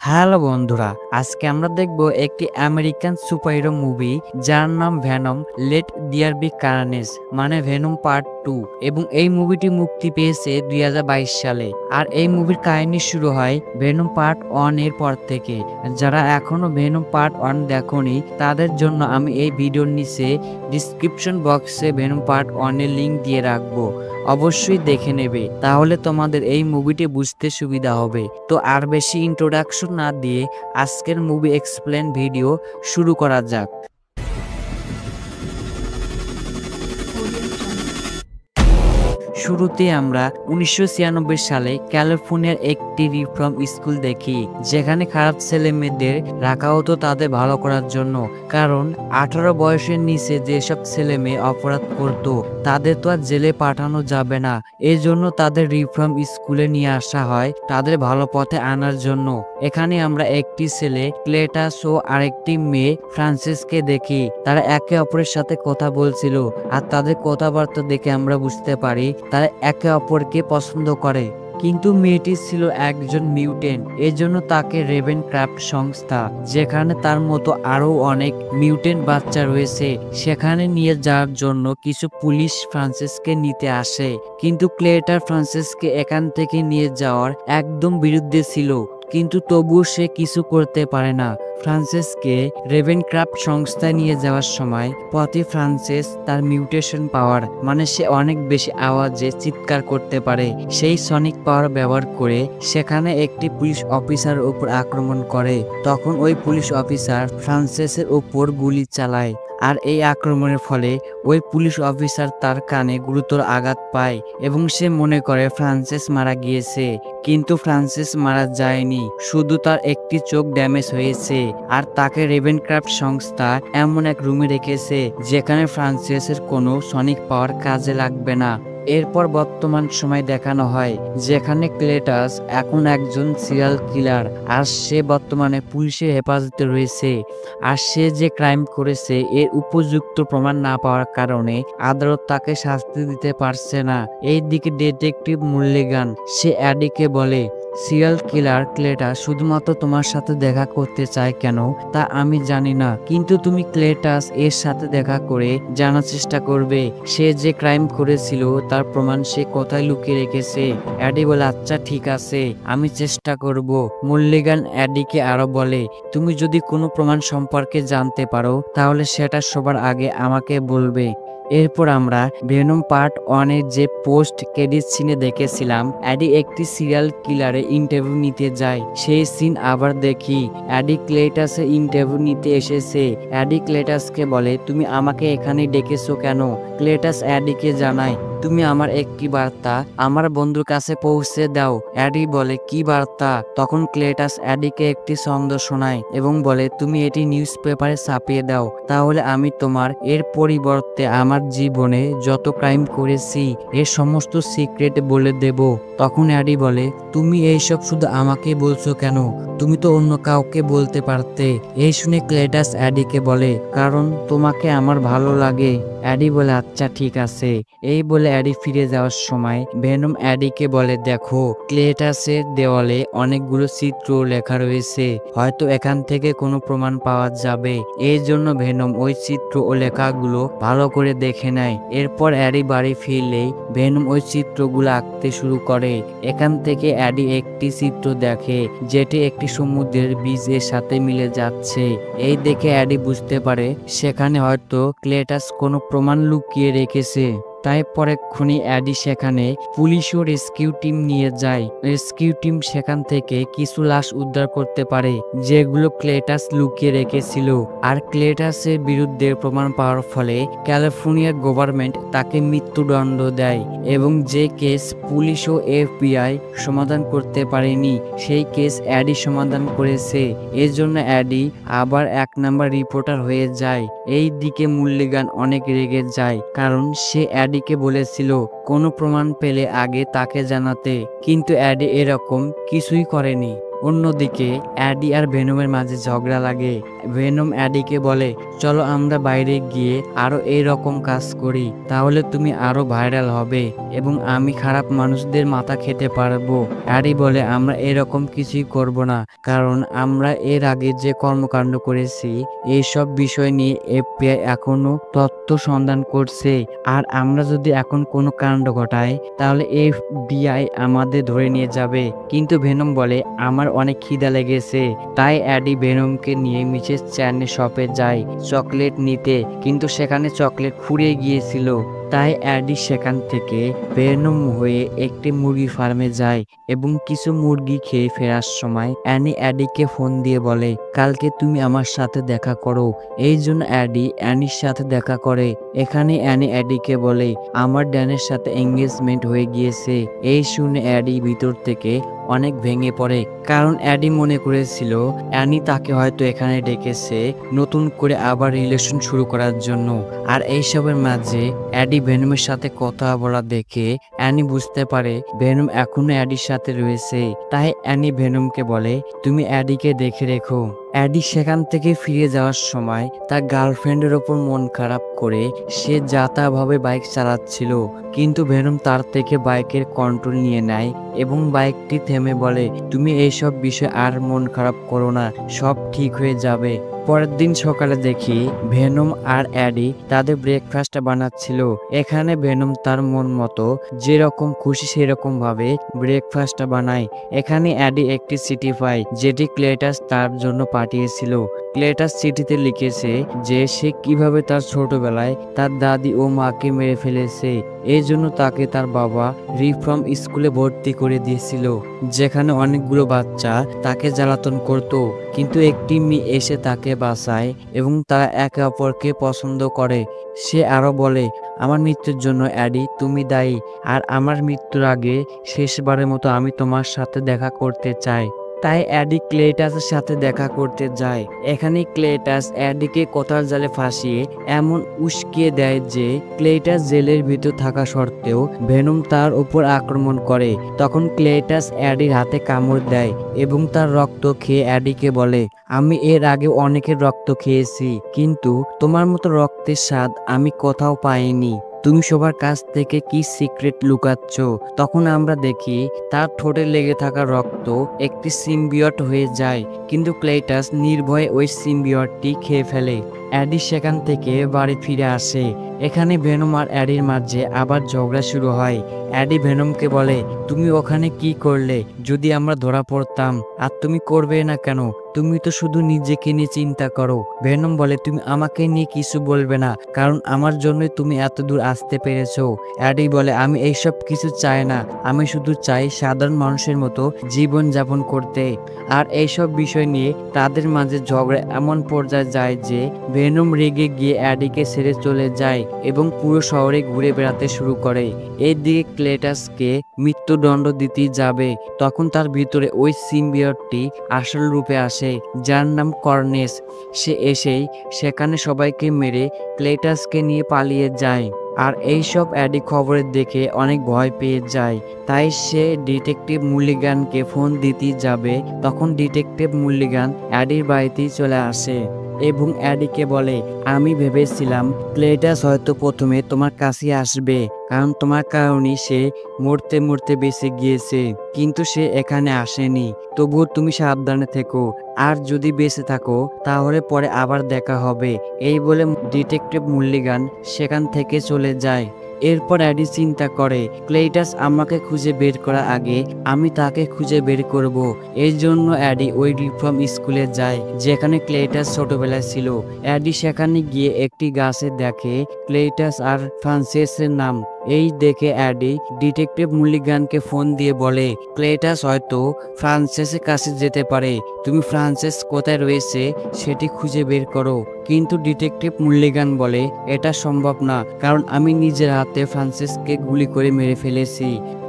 Hello বন্ধুরা, আজকে আমরা দেখব একটি আমেরিকান সুপারহিরো মুভি যার নাম Venom let there be carnage, মানে ভেনম পার্ট 2। এবং এই মুভিটি মুক্তি পেয়েছে 2022 সালে। আর এই মুভির কাহিনী শুরু হয় ভেনম পার্ট 1 এর পর থেকে। যারা এখনো ভেনম পার্ট 1 দেখোনি তাদের জন্য আমি এই ভিডিওর নিচে ডিসক্রিপশন বক্সে ভেনম পার্ট 1 এর লিংক দিয়ে রাখবো। অবশ্যই দেখে নেবে, তাহলে তোমাদের এই মুভিটি বুঝতে সুবিধা হবে। তো আর বেশি ইন্ট্রোডাকশন না দিয়ে আজকের মুভি এক্সপ্লেন ভিডিও শুরু করা যাক। শুরুতে আমরা 1996 সালে ক্যালিফোর্নিয়ার একটি রিফর্ম স্কুল দেখি, যেখানে খারাপ ছেলে মেয়েদের রাখা হতো তাদের ভালো করার জন্য। কারণ 18 বয়সের নিচে যেসব ছেলে মেয়ে অপরাধ করত তাদের তো আর জেলে পাঠানো যাবে না। এই জন্য তাদের রিফর্ম স্কুলে নিয়ে আসা হয় তাদের ভালো পথে আনার জন্য। এখানে আমরা একটি ছেলে ক্লেটাস ও আরেকটি মেয়ে ফ্রান্সিসকে দেখি। তারা একে অপরের সাথে কথা বলছিল, আর তাদের কথাবার্তা দেখে আমরা বুঝতে পারি তারা একে অপরকে পছন্দ করে। কিন্তু মেয়েটি ছিল একজন মিউটেন্ট, এজন্য তাকে রেভেনক্রাফট সংস্থা, যেখানে তার মতো আরো অনেক মিউটেন্ট বাচ্চা রয়েছে, সেখানে নিয়ে যাওয়ার জন্য কিছু পুলিশ ফ্রান্সিসকে নিতে আসে। কিন্তু ক্লেটার ফ্রান্সিসকে এখান থেকে নিয়ে যাওয়ার একদম বিরুদ্ধে ছিল, কিন্তু তবুও সে কিছু করতে পারে না। ফ্রান্সিসকে রেভেনক্রাফট সংস্থায় নিয়ে যাওয়ার সময় পথে ফ্রান্সিস তার মিউটেশন পাওয়ার, মানে সে অনেক বেশি আওয়াজে চিৎকার করতে পারে, সেই সনিক পাওয়ার ব্যবহার করে সেখানে একটি পুলিশ অফিসার উপর আক্রমণ করে। তখন ওই পুলিশ অফিসার ফ্রান্সিসের উপর গুলি চালায়, আর এই আক্রমণের ফলে ওই পুলিশ অফিসার তার কানে গুরুতর আঘাত পায় এবং সে মনে করে ফ্রান্সিস মারা গিয়েছে। কিন্তু ফ্রান্সিস মারা যায়নি, শুধু তার একটি চোখ ড্যামেজ হয়েছে। আর তাকে রেভেনক্রাফট সংস্থা এমন এক রুমে রেখেছে যেখানে ফ্রান্সিসের কোনো সনিক পাওয়ার কাজে লাগবে না। এরপর বর্তমান সময় দেখানো হয়, যেখানে ক্লেটাস এখন একজন সিরিয়াল কিলার, আর সে বর্তমানে পুলিশের হেফাজতে রয়েছে। আর সে যে ক্রাইম করেছে এর উপযুক্ত প্রমাণ না পাওয়ার কারণে আদালত তাকে শাস্তি দিতে পারছে না। এইদিকে ডিটেকটিভ মুল্লিগান সে অ্যাডিকে বলে, সিরিয়াল কিলার ক্লেটাস শুধুমাত্র তোমার সাথে দেখা করতে চায় কেন তা আমি জানি না, কিন্তু তুমি ক্লেটাস এর সাথে দেখা করে জানার চেষ্টা করবে সে যে ক্রাইম করেছিল তার প্রমাণ সে কোথায় লুকিয়ে রেখেছে। অ্যাডি বলে, আচ্ছা ঠিক আছে, আমি চেষ্টা করব। মুল্লিগান অ্যাডিকে আরো বলে, তুমি যদি কোনো প্রমাণ সম্পর্কে জানতে পারো তাহলে সেটা সবার আগে আমাকে বলবে। এরপর আমরা ভেনম পার্ট 1 এর যে পোস্ট ক্রেডিট সিনে দেখেছিলাম অ্যাডি একটি সিরিয়াল কিলারে ইন্টারভিউ নিতে যায়, সেই সিন আবার দেখি। অ্যাডি ক্লেটাসের ইন্টারভিউ নিতে এসেছে। অ্যাডি ক্লেটাসকে বলে, তুমি আমাকে এখানে ডেকেছো কেন? ক্লেটাস অ্যাডিকে জানায়, তুমি আমার একটি বার্তা আমার বন্ধুর কাছে পৌঁছে দাও। অ্যাডি বলে, কি বার্তা? তখন ক্লেটাস অ্যাডিকে একটি ছন্দ শোনায় এবং বলে, তুমি এটি নিউজ পেপারে ছাপিয়ে দাও, তাহলে আমি তোমার এর পরিবর্তে আমার জীবনে যত ক্রাইম করেছি এর সমস্ত সিক্রেট বলে দেব। তখন অ্যাডি বলে, তুমি এইসব শুধু আমাকে বলছো কেন? তুমি তো অন্য কাউকে বলতে পারতে। এই শুনে ক্লেটাস অ্যাডিকে বলে, কারণ তোমাকে আমার ভালো লাগে। অ্যাডি বলে, আচ্ছা ঠিক আছে। এই বলে অ্যাডি ফিরে যাওয়ার সময় ভেনম অ্যাডিকে বলে, দেখো ক্লেটাসের দেওয়ালে অনেকগুলো চিত্র লেখা রয়েছে, হয়তো এখান থেকে কোনো প্রমাণ পাওয়া যাবে। এই জন্য ভেনম ওই চিত্র ও লেখাগুলো ভালো করে দেখে নেয়। এরপর অ্যাডি বাড়ি ফিরলেই ভেনম ওই চিত্রগুলো আঁকতে শুরু করে। এখান থেকে অ্যাডি একটি চিত্র দেখে যেটি একটি সমুদ্রের বীজের সাথে মিলে যাচ্ছে। এই দেখে অ্যাডি বুঝতে পারে সেখানে হয়তো ক্লেটাস কোনো প্রমাণ লুকিয়ে রেখেছে। তাই পরেক্ষণে অ্যাডি সেখানে পুলিশ ও রেস্কিউ টিম নিয়ে যায়। রেস্কিউ টিম সেখান থেকে কিছু লাশ উদ্ধার করতে পারে যেগুলো ক্লেটাস লুকিয়ে রেখেছিল। আর ক্লেটাসের বিরুদ্ধে প্রমাণ পাওয়ার ফলে ক্যালিফোর্নিয়ার গভর্নমেন্ট তাকে মৃত্যুদণ্ড দেয় এবং যে কেস পুলিশ ও FBI সমাধান করতে পারেনি সেই কেস অ্যাডি সমাধান করেছে। এর জন্য অ্যাডি আবার 1 নাম্বার রিপোর্টার হয়ে যায়। এই দিকে মুল্লিগান অনেক রেগে যায়, কারণ সে অ্যাডিকে বলেছিল কোনো প্রমাণ পেলে আগে তাকে জানাতে, কিন্তু অ্যাডি এরকম কিছুই করেনি। অন্যদিকে অ্যাডি আর ভেনমের মাঝে ঝগড়া লাগে। ভেনম অ্যাডিকে বলে, চলো আমরা বাইরে গিয়ে আরো এইরকম কাজ করি, তাহলে তুমি আরো ভাইরাল হবে। এবং আমি খারাপ মানুষদের মাথা খেতে পারবো। অ্যাডি বলে আমরা এরকম কিছুই করব না, কারণ আমরা এর আগে যে কর্মকাণ্ড করেছি এইসব বিষয় নিয়ে এফবিআই এখনো তথ্য সন্ধান করছে, আর আমরা যদি এখন কোনো কাণ্ড ঘটাই তাহলে এফবিআই আমাদের ধরে নিয়ে যাবে। কিন্তু ভেনম বলে আমার অনেক খিদা লেগেছে। তাই অ্যাডি ভেনমকে নিয়ে মিসেস চ্যানের শপে যায় চকলেট নিতে, কিন্তু সেখানে চকলেট ফুরিয়ে গিয়েছিল। তাই অ্যাডি সেখান থেকে ভেনম হয়ে একটি মুরগি ফার্মে যায় এবং কিছু মুরগি খেয়ে ফেরার সময় অ্যানি অ্যাডিকে ফোন দিয়ে বলে কালকে তুমি আমার সাথে দেখা করো। এই জন্য অ্যাডি অ্যানির সাথে দেখা করে। এখানে অ্যানি অ্যাডিকে বলে আমার ড্যানের সাথে এঙ্গেজমেন্ট হয়ে গিয়েছে। এই শুনে অ্যাডি ভিতর থেকে অনেক ভেঙে পড়ে, কারণ অ্যাডি মনে করেছিল অ্যানি তাকে হয়তো এখানে ডেকেছে নতুন করে আবার রিলেশন শুরু করার জন্য। আর এইসবের মাঝে অ্যাডি ভেনমের সাথে কথা বলা দেখে অ্যানি বুঝতে পারে ভেনম এখনো অ্যাডির সাথে রয়েছে। তাই অ্যানি ভেনমকে বলে তুমি অ্যাডিকে দেখে রেখো। অ্যাডি সেখান থেকে ফিরে যাওয়ার সময় তার গার্লফ্রেন্ডের ওপর মন খারাপ করে সে যাতাভাবে বাইক চালাচ্ছিল, কিন্তু ভেনম তার থেকে বাইকের কন্ট্রোল নিয়ে নেয় এবং বাইকটি থেমে বলে তুমি এইসব বিষয়ে আর মন খারাপ করো না, সব ঠিক হয়ে যাবে। পরের দিন সকালে দেখি ভেনম আর অ্যাডি তাদের ব্রেকফাস্ট বানাচ্ছিল। এখানে ভেনম তার মন মতো যেরকম খুশি সেরকম ভাবে ব্রেকফাস্ট বানায়। এখানে অ্যাডি একটি চিঠি পায় যেটি ক্লেটাস তার জন্য পাঠিয়েছিল। ক্লেটাস চিঠিতে লিখেছে যে সে কিভাবে তার ছোটবেলায় তার দাদি ও মাকে মেরে ফেলেছে, এই জন্য তাকে তার বাবা রিফর্ম স্কুলে ভর্তি করে দিয়েছিল, যেখানে অনেকগুলো বাচ্চা তাকে জ্বালাতন করত, কিন্তু একটি মেয়ে এসে তাকে বাঁচায় এবং তারা একে অপরকে পছন্দ করে। সে আরো বলে আমার মৃত্যুর জন্য অ্যাডি তুমি দায়ী, আর আমার মৃত্যুর আগে শেষবারের মতো আমি তোমার সাথে দেখা করতে চাই। তাই অ্যাডি ক্লেটাসের সাথে দেখা করতে যায়। এখানে ক্লেটাস অ্যাডিকে কথার জালে ফাঁসিয়ে এমন উস্কিয়ে দেয় যে ক্লেটাস জেলের ভিতর থাকা সত্ত্বেও ভেনম তার উপর আক্রমণ করে। তখন ক্লেটাস অ্যাডির হাতে কামড় দেয় এবং তার রক্ত খেয়ে অ্যাডিকে বলে আমি এর আগে অনেকের রক্ত খেয়েছি, কিন্তু তোমার মতো রক্তের স্বাদ আমি কোথাও পাইনি। তুমি সবার কাছ থেকে কি সিক্রেট লুকাচ্ছ? তখন আমরা দেখি তার ঠোঁটে লেগে থাকা রক্ত একটি সিম্বিয়ট হয়ে যায়, কিন্তু ক্লেটাস নির্ভয়ে ওই সিম্বিয়টটি খেয়ে ফেলে। অ্যাডি সেখান থেকে বাড়ি ফিরে আসে। এখানে ভেনম আর অ্যাডির মাঝে আবার ঝগড়া শুরু হয়। অ্যাডি ভেনমকে বলে তুমি ওখানে কি করলে? যদি আমরা ধরা পড়তাম। আর তুমি করবে না কেন? তুমি তো শুধু নিজেকে নিয়ে চিন্তা করো। ভেনম বলে তুমি আমাকে নিয়ে কিছু বলবে না, কারণ আমার জন্যই তুমি এত দূর আসতে পেরেছো। অ্যাডি বলে আমি এইসব কিছু চাই না, আমি শুধু চাই সাধারণ মানুষের মতো জীবন যাপন করতে। আর এইসব বিষয় নিয়ে তাদের মাঝে ঝগড়া এমন পর্যায়ে যায় যে ভেনম রেগে গিয়ে অ্যাডিকে ছেড়ে চলে যায় এবং পুরো শহরে ঘুরে বেড়াতে শুরু করে। এইদিকে ক্লেটাসকে মৃত্যুদণ্ড দিতে যাবে, তখন তার ভিতরে ওই সিম্বিয়টটি আসল রূপে আসে, যার নাম কর্নেস। সে এসেই সেখানে সবাইকে মেরে ক্লেটাসকে নিয়ে পালিয়ে যায়। আর এইসব অ্যাডি খবরের দেখে অনেক ভয় পেয়ে যায়। তাই সে ডিটেকটিভ মুলিগানকে ফোন দিতে যাবে, তখন ডিটেকটিভ মুলিগান অ্যাডির বাড়িতেই চলে আসে এবং অ্যাডিকে বলে আমি ভেবেছিলাম ক্লেটাস হয়তো প্রথমে তোমার কাছে আসবে, কারণ তোমার কারণেই সে মরতে মরতে বেঁচে গিয়েছে, কিন্তু সে এখানে আসেনি। তবুও তুমি সাবধানে থেকো, আর যদি বেঁচে থাকো তাহলে পরে আবার দেখা হবে। এই বলে ডিটেকটিভ মুলিগান সেখান থেকে চলে যায়। এরপর অ্যাডি চিন্তা করে ক্লেটাস আমাকে খুঁজে বের করার আগে আমি তাকে খুঁজে বের করব। এই জন্য অ্যাডি ওই রিফর্ম স্কুলে যায় যেখানে ক্লেটাস ছোটবেলায় ছিল। অ্যাডি সেখানে গিয়ে একটি গাছে দেখে ক্লেটাস আর ফ্রান্সিসের নাম। এই দেখে অ্যাডি ডিটেকটিভ মুলিগানকে ফোন দিয়ে বলে ক্লেটাস হয়তো ফ্রান্সিসের কাছে যেতে পারে, তুমি ফ্রান্সিস কোথায় রয়েছে সেটি খুঁজে বের করো। কিন্তু ডিটেকটিভ মুলিগান বলে এটা সম্ভব না, কারণ আমি নিজের হাতে ফ্রান্সিসকে গুলি করে মেরে ফেলেছি।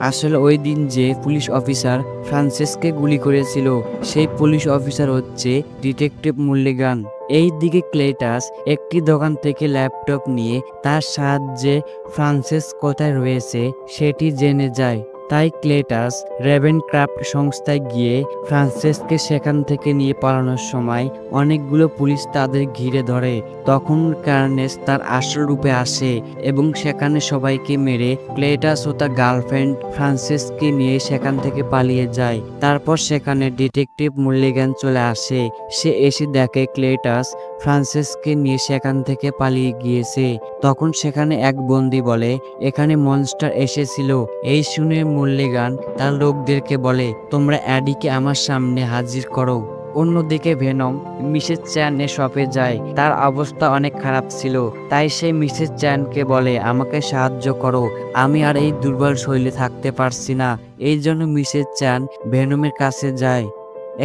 আসলে ওই দিন যে পুলিশ অফিসার ফ্রান্সিসকে গুলি করেছিল সেই পুলিশ অফিসার হচ্ছে ডিটেকটিভ মুলিগান। এই দিকে ক্লেটাস একটি দোকান থেকে ল্যাপটপ নিয়ে তার সাহায্যে ফ্রান্সিস কোথায় রয়েছে সেটি জেনে যায়। তাই ক্লেটাস রেভেনক্রাফট সংস্থায় গিয়ে ফ্রান্সেসকে সেখান থেকে নিয়ে পালানোর সময় অনেকগুলো পুলিশ তাদের ঘিরে ধরে। তখন কার্নেস তার আসল রূপে আসে এবং সেখানে সবাইকে মেরে ক্লেটাস ও তার গার্লফ্রেন্ড ফ্রান্সেসকে নিয়ে সেখান থেকে পালিয়ে যায়। তারপর সেখানে ডিটেকটিভ মুল্লিগান চলে আসে। সে এসে দেখে ক্লেটাস ফ্রান্সেসকে নিয়ে সেখান থেকে পালিয়ে গিয়েছে। তখন সেখানে এক বন্দী বলে এখানে মনস্টার এসেছিল। এই শুনে মুল্লিগান তার লোকদেরকে বলে তোমরা অ্যাডিকে আমার সামনে হাজির করো। অন্যদিকে ভেনম মিসেস চ্যান এর শপে যায়। তার অবস্থা অনেক খারাপ ছিল, তাই সে মিসেস চ্যানকে বলে আমাকে সাহায্য করো, আমি আর এই দুর্বল শৈলে থাকতে পারছি না। এই জন্য মিসেস চ্যান ভেনমের কাছে যায়।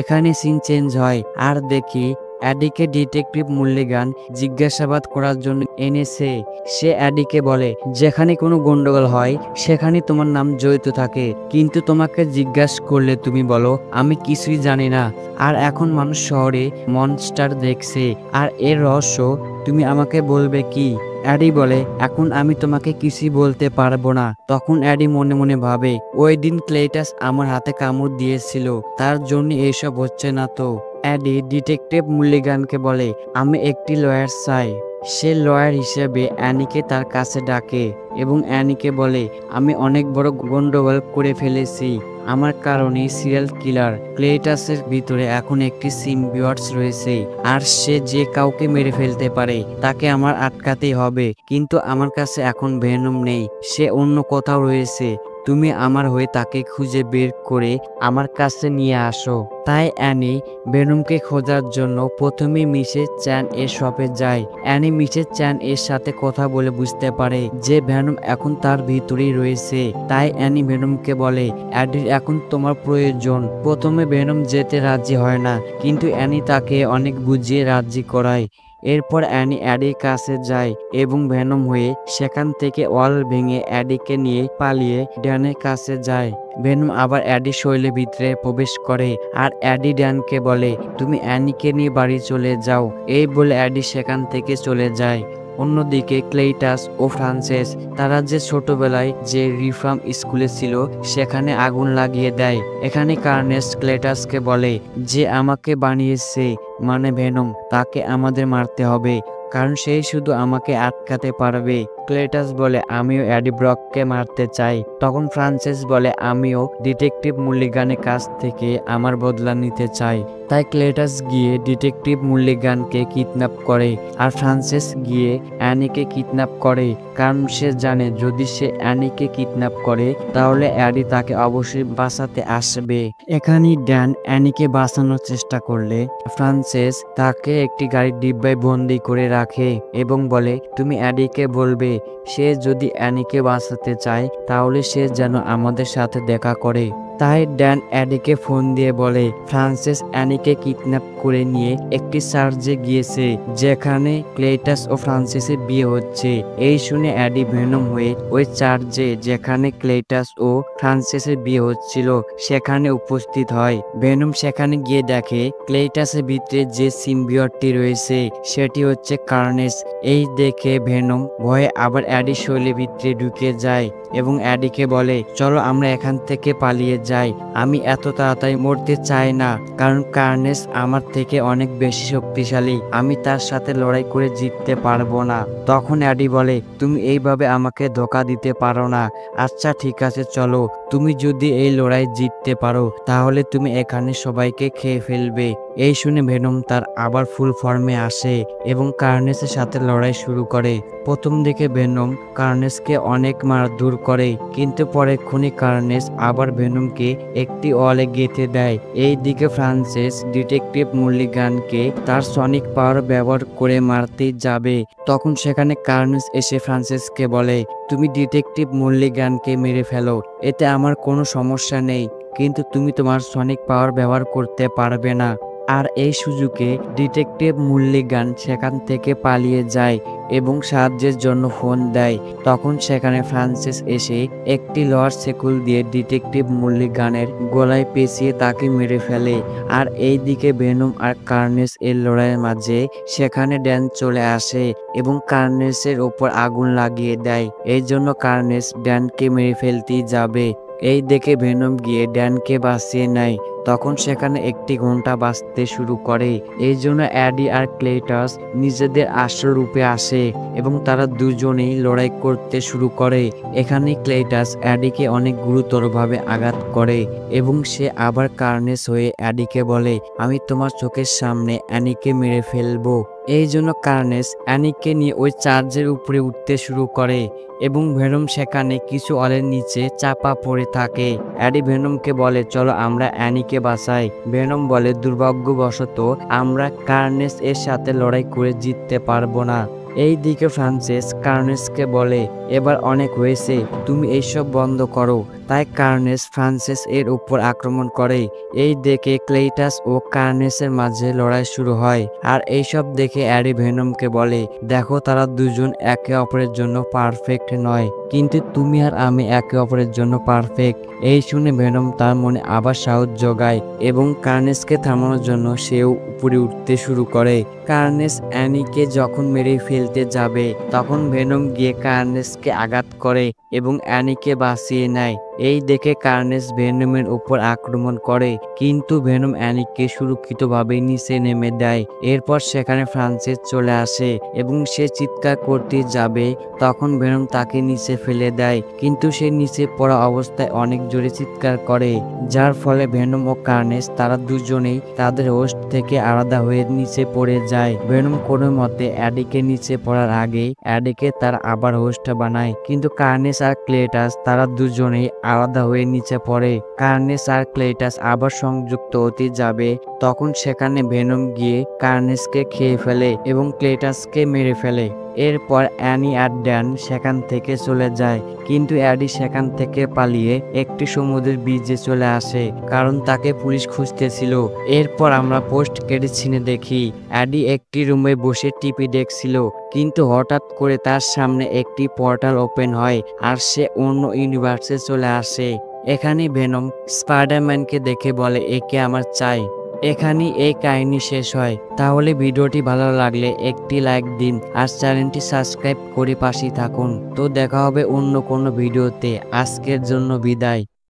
এখানে সিন চেঞ্জ হয় আর দেখি অ্যাডিকে ডিটেকটিভ মুল্লিগান জিজ্ঞাসাবাদ করার জন্য এনেছে। সে অ্যাডিকে বলে যেখানে কোনো গন্ডগোল হয় সেখানে তোমার নাম জড়িত থাকে, কিন্তু তোমাকে জিজ্ঞাসা করলে তুমি বলো আমি কিছুই জানি না। আর এখন মানুষ শহরে মনস্টার দেখছে, আর এর রহস্য তুমি আমাকে বলবে কি? অ্যাডি বলে এখন আমি তোমাকে কিছুই বলতে পারবো না। তখন অ্যাডি মনে মনে ভাবে ওই দিন ক্লেটাস আমার হাতে কামড় দিয়েছিল, তার জন্য এইসব হচ্ছে না তো। অ্যাডি ডিটেকটিভ মুল্লিগানকে বলে আমি একটি লয়ার চাই। সে লয়ার হিসেবে অ্যানিকে তার কাছে ডাকে এবং অ্যানিকে বলে আমি অনেক বড় গন্ডগোল করে ফেলেছি। আমার কারণে সিরিয়াল কিলার ক্লেটাসের ভিতরে এখন একটি সিম্বিয়টস রয়েছে, আর সে যে কাউকে মেরে ফেলতে পারে। তাকে আমার আটকাতেই হবে, কিন্তু আমার কাছে এখন ভেনম নেই, সে অন্য কোথাও রয়েছে। তুমি আমার হয়ে তাকে খুঁজে বের করে আমার কাছে নিয়ে আসো। তাই অ্যানি ভেনমকে খোঁজার জন্য প্রথমে মিসেস চ্যান এর শপে যায়। অ্যানি মিসেস চ্যান এর সাথে কথা বলে বুঝতে পারে যে ভেনম এখন তার ভিতরেই রয়েছে। তাই অ্যানি ভেনমকে বলে অ্যাডির এখন তোমার প্রয়োজন। প্রথমে ভেনম যেতে রাজি হয় না, কিন্তু অ্যানি তাকে অনেক বুঝিয়ে রাজি করায়। এরপর অ্যানি অ্যাডির কাছে যায় এবং ভেনম হয়ে সেখান থেকে ওয়াল ভেঙে অ্যাডিকে নিয়ে পালিয়ে ড্যানের কাছে যায়। ভেনম আবার অ্যাডি শৈলের ভিতরে প্রবেশ করে আর অ্যাডি ড্যানকে বলে তুমি অ্যানিকে নিয়ে বাড়ি চলে যাও। এই বলে অ্যাডি সেখান থেকে চলে যায়। অন্যদিকে ক্লেটাস ও ফ্রান্সেস তারা যে ছোটবেলায় যে রিফর্ম স্কুলে ছিল সেখানে আগুন লাগিয়ে দেয়। এখানে কার্নেস ক্লেটাসকে বলে যে আমাকে বানিয়েছে মানে ভেনম, তাকে আমাদের মারতে হবে, কারণ সেই শুধু আমাকে আটকাতে পারবে। ক্লেটাস বলে আমিও অ্যাডি ব্রককে মারতে চাই। তখন ফ্রান্সেস বলে আমিও ডিটেকটিভ মুল্লিগানের কাছ থেকে আমার বদলা নিতে চাই। তাই ক্লেটাস গিয়ে ডিটেকটিভ মুল্লিগানকে কিডন্যাপ করে আর ফ্রান্সেস গিয়ে অ্যানিকে কিডন্যাপ করে, কারণ সে জানে যদি সে অ্যানিকে কিডন্যাপ করে তাহলে অ্যাডি তাকে অবশ্যই বাঁচাতে আসবে। এখানেই ড্যান অ্যানিকে বাঁচানোর চেষ্টা করলে ফ্রান্সেস তাকে একটি গাড়ির ডিব্বায় বন্দি করে রাখে এবং বলে তুমি অ্যাডিকে বলবে সে যদি অ্যানিকে বাঁচাতে চায় তাহলে সে যেন আমাদের সাথে দেখা করে। তাই ড্যান অ্যাডিকে ফোন দিয়ে বলে ফ্রান্সেস অ্যানিকে কিডন্যাপ করে নিয়ে একটি চার্চে গিয়েছে যেখানে ক্লেটাস ও ফ্রান্সিসের বিয়ে হচ্ছে। এই শুনে অ্যাডি ভেনম হয়ে ওই চার্চে যেখানে ক্লেটাস ও ফ্রান্সিসের বিয়ে হচ্ছিল সেখানে উপস্থিত হয়। ভেনম সেখানে গিয়ে দেখে ক্লেটাসের ভিতরে যে সিম্বিয়টটি রয়েছে সেটি হচ্ছে কার্নেস। এই দেখে ভেনম ভয়ে আবার অ্যাডি শৈলের ভিতরে ঢুকে যায় এবং অ্যাডিকে বলে চলো আমরা এখান থেকে পালিয়ে যাই, আমি এত তাড়াতাড়ি মরতে চাই না, কারণ কার্নেস আমার থেকে অনেক বেশি শক্তিশালী, আমি তার সাথে লড়াই করে জিততে পারবো না। তখন অ্যাডি বলে তুমি এইভাবে আমাকে ধোকা দিতে পারো না। আচ্ছা ঠিক আছে চলো, তুমি যদি এই লড়াই জিততে পারো তাহলে তুমি এখানে সবাইকে খেয়ে ফেলবে। এই শুনে ভেনম তার আবার ফুল ফর্মে আসে এবং কার্নেসের সাথে লড়াই শুরু করে। প্রথম দিকে ভেনম কার্নেসকে অনেক মারধর করে, কিন্তু পরেক্ষণে কার্নেস আবার ভেনমকে একটি ওয়ালে গেঁথে দেয়। এই দিকে ফ্রান্সিস ডিটেকটিভ মুল্লিগানকে তার সনিক পাওয়ার ব্যবহার করে মারতে যাবে। তখন সেখানে কার্নেস এসে ফ্রান্সিসকে বলে তুমি ডিটেকটিভ মুল্লিগানকে মেরে ফেলো, এতে আমার কোনো সমস্যা নেই, কিন্তু তুমি তোমার সনিক পাওয়ার ব্যবহার করতে পারবে না। আর এই সুযোগে ডিটেকটিভ মুল্লিগান সেখান থেকে পালিয়ে যায় এবং সাহায্যের জন্য ফোন দেয়। তখন সেখানে ফ্রান্সিস এসে একটি লোহার শেকল দিয়ে ডিটেকটিভ মুল্লিগানের গলায় পেঁচিয়ে তাকে মেরে ফেলে। আর এই দিকে ভেনম আর কার্নেস এর লড়াইয়ের মাঝে সেখানে ড্যান চলে আসে এবং কার্নেসের ওপর আগুন লাগিয়ে দেয়। এই জন্য কার্নেস ড্যানকে মেরে ফেলতেই যাবে। এই দেখে ভেনম গিয়ে ড্যানকে বাঁচিয়ে নেয়। তখন সেখানে একটি ঘন্টা বাজতে শুরু করে। এই জন্য অ্যাডি আর ক্লেটাস নিজেদের আসল রূপে আসে এবং তারা দুজনেই লড়াই করতে শুরু করে। এখানে ক্লেটাস অ্যাডিকে অনেক গুরুতরভাবে আঘাত করে এবং সে আবার কার্নেস হয়ে অ্যাডিকে বলে, আমি তোমার চোখের সামনে অ্যানিকে মেরে ফেলবো। এই জন্য কার্নেস অ্যানিকে নিয়ে ওই চার্জের উপরে উঠতে শুরু করে এবং ভেনম সেখানে কিছু অলের নিচে চাপা পড়ে থাকে। অ্যাডি ভেনমকে বলে, চলো আমরা অ্যানিকে বাঁচাই। ভেনম বলে, দুর্ভাগ্যবশত আমরা কার্নেস এর সাথে লড়াই করে জিততে পারবো না। এই দিকে ফ্রান্সিস কার্নেসকে বলে, এবার অনেক হয়েছে, তুমি এইসব বন্ধ করো। তাই কার্নেস ফ্রান্সিস এর উপর আক্রমণ করে। এই দেখে ক্লেটাস ও কার্নেসের মাঝে লড়াই শুরু হয়। আর এইসব দেখে অ্যাডি ভেনমকে বলে, দেখো তারা দুজন একে অপরের জন্য পারফেক্ট নয়, কিন্তু তুমি আর আমি একে অপরের জন্য পারফেক্ট। এই শুনে ভেনম তার মনে আবার সাহস জোগায় এবং কার্নেসকে থামানোর জন্য সেও উপরে উঠতে শুরু করে। কার্নেস অ্যানিকে যখন মেরে ফেলতে যাবে তখন ভেনম গিয়ে কার্নেসকে আঘাত করে এবং অ্যানিকে বাঁচিয়ে নেয়। এই দেখে কার্নেস ভেনমের উপর আক্রমণ করে, কিন্তু ভেনম অ্যানিকে সুরক্ষিতভাবে নিচে নেমে দেয়। এরপর সেখানে ফ্রান্সিস চলে আসে এবং সে চিৎকার করতে যাবে, তখন ভেনম তাকে নিচে ফেলে দেয়, কিন্তু সে নিচে পড়া অবস্থায় অনেক জোরে চিৎকার করে, যার ফলে ভেনম ও কার্নেস তারা দুজনেই তাদের হোস্ট থেকে আলাদা হয়ে নিচে পড়ে যায়। ভেনম কোনো মতে অ্যাডিকে নিচে পড়ার আগেই অ্যাডিকে তার আবার হোস্ট বানায়, কিন্তু কার্নেস আর ক্লেটাস তারা দুজনেই আলাদা হয়ে নিচে পড়ে। কার্নেস আর ক্লেটাস আবার সংযুক্ত হতে যাবে, তখন সেখানে ভেনম গিয়ে কার্নেসকে খেয়ে ফেলে এবং ক্লেটাসকে মেরে ফেলে। এরপর অ্যানি আর ড্যান সেখান থেকে চলে যায়, কিন্তু অ্যাডি সেখান থেকে পালিয়ে একটি সমুদ্রের ব্রিজে চলে আসে, কারণ তাকে পুলিশ খুঁজতেছিল। এরপর আমরা পোস্ট ক্রেডিট সিনে দেখি অ্যাডি একটি রুমে বসে টিভি দেখছিল, কিন্তু হঠাৎ করে তার সামনে একটি পোর্টাল ওপেন হয় আর সে অন্য ইউনিভার্সে চলে আসে। এখানে ভেনম স্পাইডারম্যানকে দেখে বলে, একে আমার চাই। এখানেই এই কাহিনী শেষ হয়। তাহলে ভিডিওটি ভালো লাগলে একটি লাইক দিন আর চ্যানেলটি সাবস্ক্রাইব করে পাশেই থাকুন। তো দেখা হবে অন্য কোনো ভিডিওতে। আজকের জন্য বিদায়।